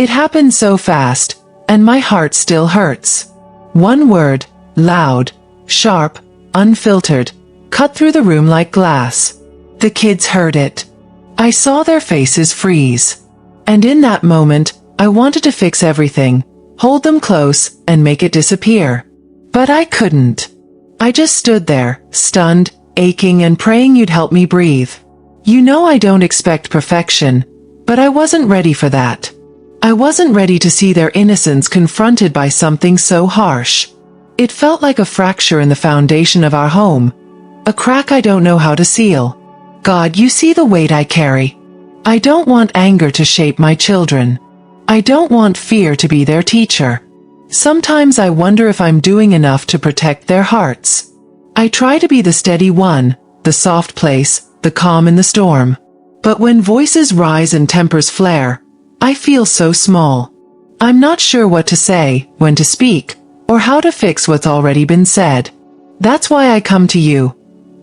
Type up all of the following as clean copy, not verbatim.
It happened so fast, and my heart still hurts. One word, loud, sharp, unfiltered, cut through the room like glass. The kids heard it. I saw their faces freeze. And in that moment, I wanted to fix everything, hold them close, and make it disappear. But I couldn't. I just stood there, stunned, aching, and praying you'd help me breathe. You know I don't expect perfection, but I wasn't ready for that. I wasn't ready to see their innocence confronted by something so harsh. It felt like a fracture in the foundation of our home, a crack I don't know how to seal. God, you see the weight I carry. I don't want anger to shape my children. I don't want fear to be their teacher. Sometimes I wonder if I'm doing enough to protect their hearts. I try to be the steady one, the soft place, the calm in the storm. But when voices rise and tempers flare, I feel so small. I'm not sure what to say, when to speak, or how to fix what's already been said. That's why I come to you.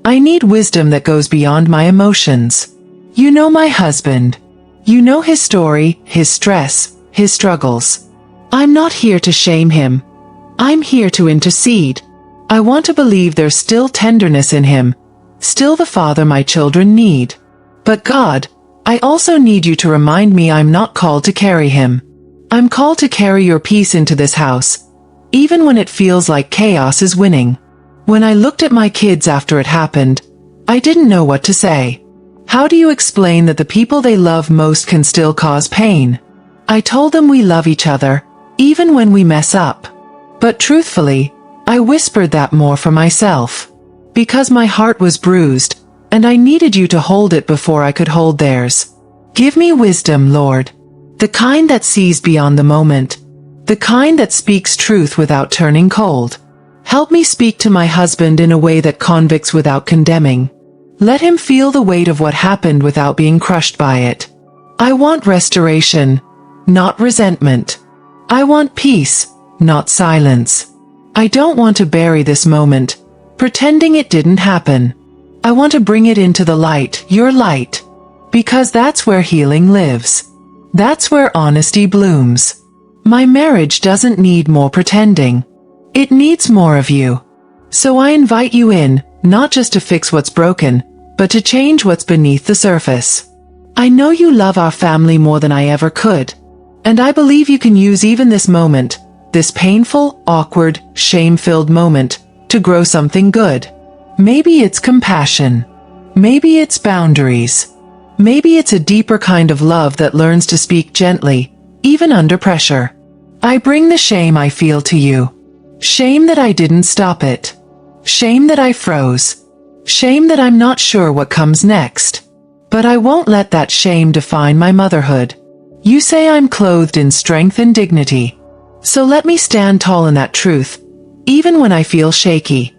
I need wisdom that goes beyond my emotions. You know my husband. You know his story, his stress, his struggles. I'm not here to shame him. I'm here to intercede. I want to believe there's still tenderness in him, still the father my children need. But God, I also need you to remind me I'm not called to carry him. I'm called to carry your peace into this house, even when it feels like chaos is winning. When I looked at my kids after it happened, I didn't know what to say. How do you explain that the people they love most can still cause pain? I told them we love each other, even when we mess up. But truthfully, I whispered that more for myself. Because my heart was bruised, and I needed you to hold it before I could hold theirs. Give me wisdom, Lord. The kind that sees beyond the moment. The kind that speaks truth without turning cold. Help me speak to my husband in a way that convicts without condemning. Let him feel the weight of what happened without being crushed by it. I want restoration, not resentment. I want peace, not silence. I don't want to bury this moment, pretending it didn't happen. I want to bring it into the light, your light. Because that's where healing lives. That's where honesty blooms. My marriage doesn't need more pretending. It needs more of you. So I invite you in, not just to fix what's broken, but to change what's beneath the surface. I know you love our family more than I ever could. And I believe you can use even this moment, this painful, awkward, shame-filled moment, to grow something good. Maybe it's compassion. Maybe it's boundaries. Maybe it's a deeper kind of love that learns to speak gently, even under pressure. I bring the shame I feel to you. Shame that I didn't stop it. Shame that I froze. Shame that I'm not sure what comes next. But I won't let that shame define my motherhood. You say I'm clothed in strength and dignity. So let me stand tall in that truth, even when I feel shaky.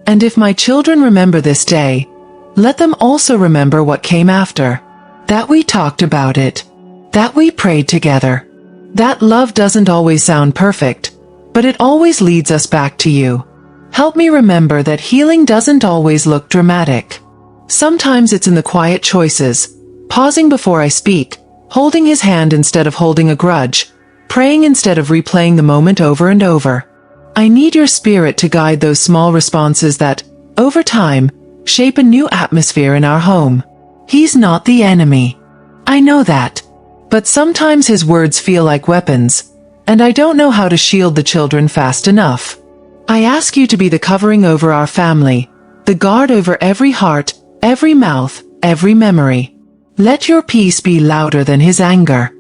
And if my children remember this day, let them also remember what came after. That we talked about it. That we prayed together. That love doesn't always sound perfect, but it always leads us back to you. Help me remember that healing doesn't always look dramatic. Sometimes it's in the quiet choices, pausing before I speak, holding his hand instead of holding a grudge, praying instead of replaying the moment over and over. I need your spirit to guide those small responses that, over time, shape a new atmosphere in our home. He's not the enemy. I know that. But sometimes his words feel like weapons, and I don't know how to shield the children fast enough. I ask you to be the covering over our family, the guard over every heart, every mouth, every memory. Let your peace be louder than his anger.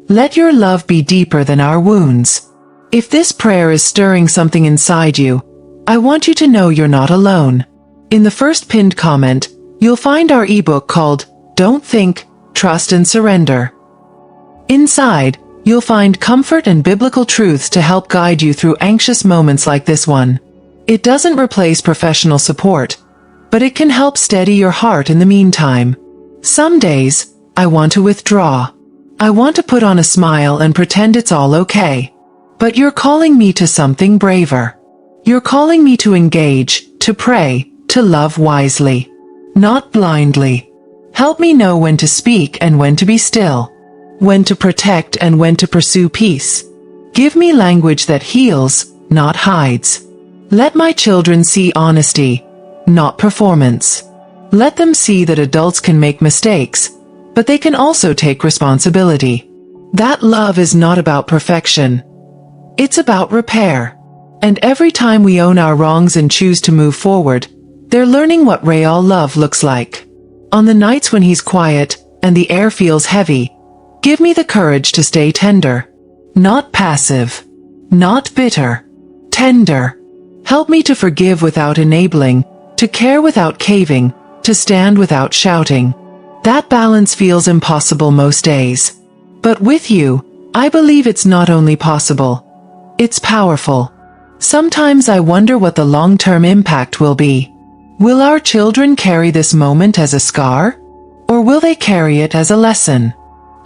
Let your love be deeper than our wounds. If this prayer is stirring something inside you, I want you to know you're not alone. In the first pinned comment, you'll find our ebook called Don't Think, Trust and Surrender. Inside, you'll find comfort and biblical truths to help guide you through anxious moments like this one. It doesn't replace professional support, but it can help steady your heart in the meantime. Some days, I want to withdraw. I want to put on a smile and pretend it's all okay. But you're calling me to something braver. You're calling me to engage, to pray, to love wisely. Not blindly. Help me know when to speak and when to be still. when to protect and when to pursue peace. Give me language that heals, not hides. Let my children see honesty, not performance. Let them see that adults can make mistakes, but they can also take responsibility. That love is not about perfection. It's about repair. And every time we own our wrongs and choose to move forward, they're learning what real love looks like. On the nights when he's quiet and the air feels heavy, give me the courage to stay tender. Not passive. Not bitter. Tender. Help me to forgive without enabling, to care without caving, to stand without shouting. That balance feels impossible most days. But with you, I believe it's not only possible. It's powerful. Sometimes I wonder what the long-term impact will be. Will our children carry this moment as a scar? Or will they carry it as a lesson?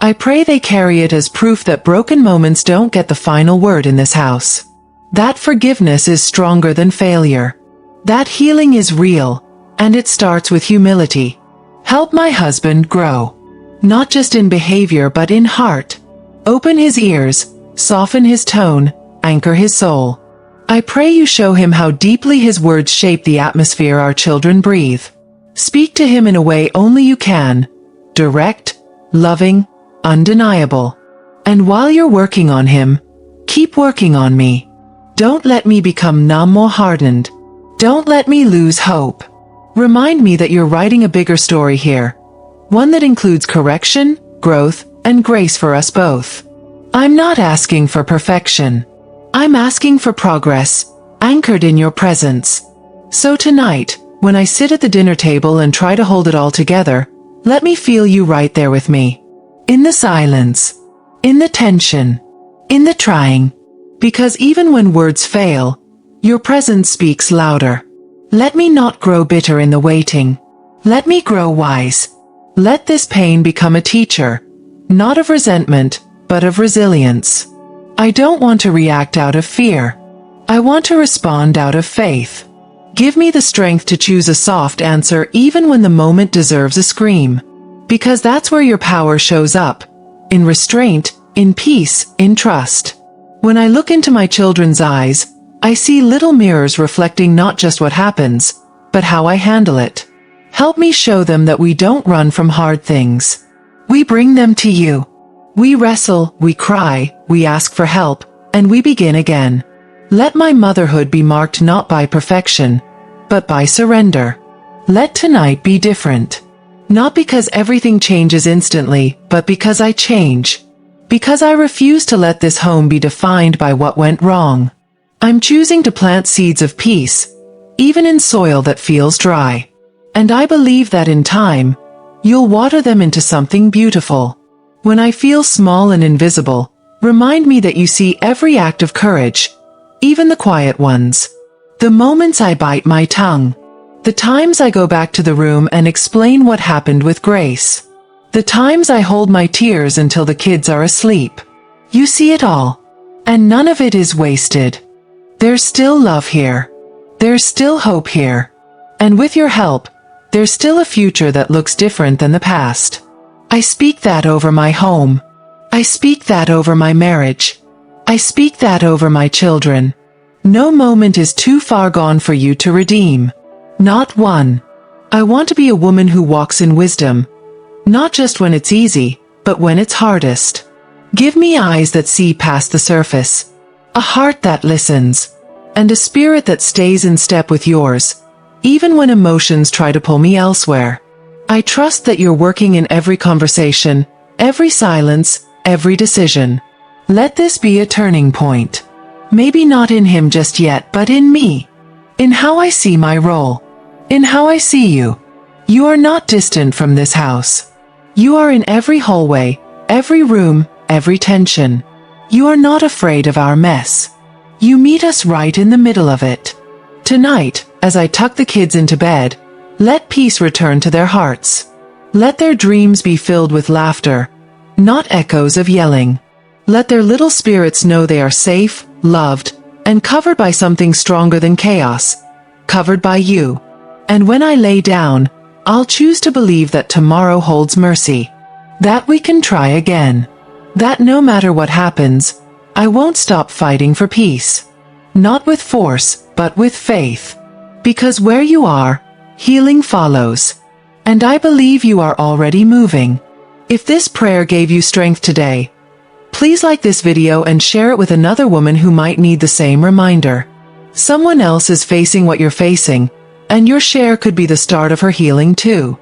I pray they carry it as proof that broken moments don't get the final word in this house. That forgiveness is stronger than failure. That healing is real, and it starts with humility. Help my husband grow. Not just in behavior but in heart. Open his ears, soften his tone, anchor his soul. I pray you show him how deeply his words shape the atmosphere our children breathe. Speak to him in a way only you can. Direct, loving, undeniable. And while you're working on him, keep working on me. Don't let me become numb or hardened. Don't let me lose hope. Remind me that you're writing a bigger story here. One that includes correction, growth, and grace for us both. I'm not asking for perfection. I'm asking for progress, anchored in your presence. So tonight, when I sit at the dinner table and try to hold it all together, let me feel you right there with me. In the silence. In the tension. In the trying. Because even when words fail, your presence speaks louder. Let me not grow bitter in the waiting. Let me grow wise. Let this pain become a teacher, not of resentment, but of resilience. I don't want to react out of fear. I want to respond out of faith. Give me the strength to choose a soft answer even when the moment deserves a scream. Because that's where your power shows up. In restraint, in peace, in trust. When I look into my children's eyes, I see little mirrors reflecting not just what happens, but how I handle it. Help me show them that we don't run from hard things. We bring them to you. We wrestle, we cry, we ask for help, and we begin again. Let my motherhood be marked not by perfection, but by surrender. Let tonight be different. Not because everything changes instantly, but because I change. Because I refuse to let this home be defined by what went wrong. I'm choosing to plant seeds of peace, even in soil that feels dry. And I believe that in time, you'll water them into something beautiful. When I feel small and invisible, remind me that you see every act of courage, even the quiet ones. The moments I bite my tongue. The times I go back to the room and explain what happened with grace. The times I hold my tears until the kids are asleep. You see it all. And none of it is wasted. There's still love here. There's still hope here. And with your help, there's still a future that looks different than the past. I speak that over my home. I speak that over my marriage. I speak that over my children. No moment is too far gone for you to redeem. Not one. I want to be a woman who walks in wisdom. Not just when it's easy, but when it's hardest. Give me eyes that see past the surface. A heart that listens. And a spirit that stays in step with yours, even when emotions try to pull me elsewhere. I trust that you're working in every conversation, every silence, every decision. Let this be a turning point. Maybe not in him just yet, but in me. In how I see my role. In how I see you. You are not distant from this house. You are in every hallway, every room, every tension. You are not afraid of our mess. You meet us right in the middle of it. Tonight, as I tuck the kids into bed, let peace return to their hearts. Let their dreams be filled with laughter, not echoes of yelling. Let their little spirits know they are safe, loved, and covered by something stronger than chaos, covered by you. And when I lay down, I'll choose to believe that tomorrow holds mercy, that we can try again, That no matter what happens, I won't stop fighting for peace. Not with force, but with faith. Because where you are, healing follows. And I believe you are already moving. If this prayer gave you strength today, please like this video and share it with another woman who might need the same reminder. Someone else is facing what you're facing, and your share could be the start of her healing too.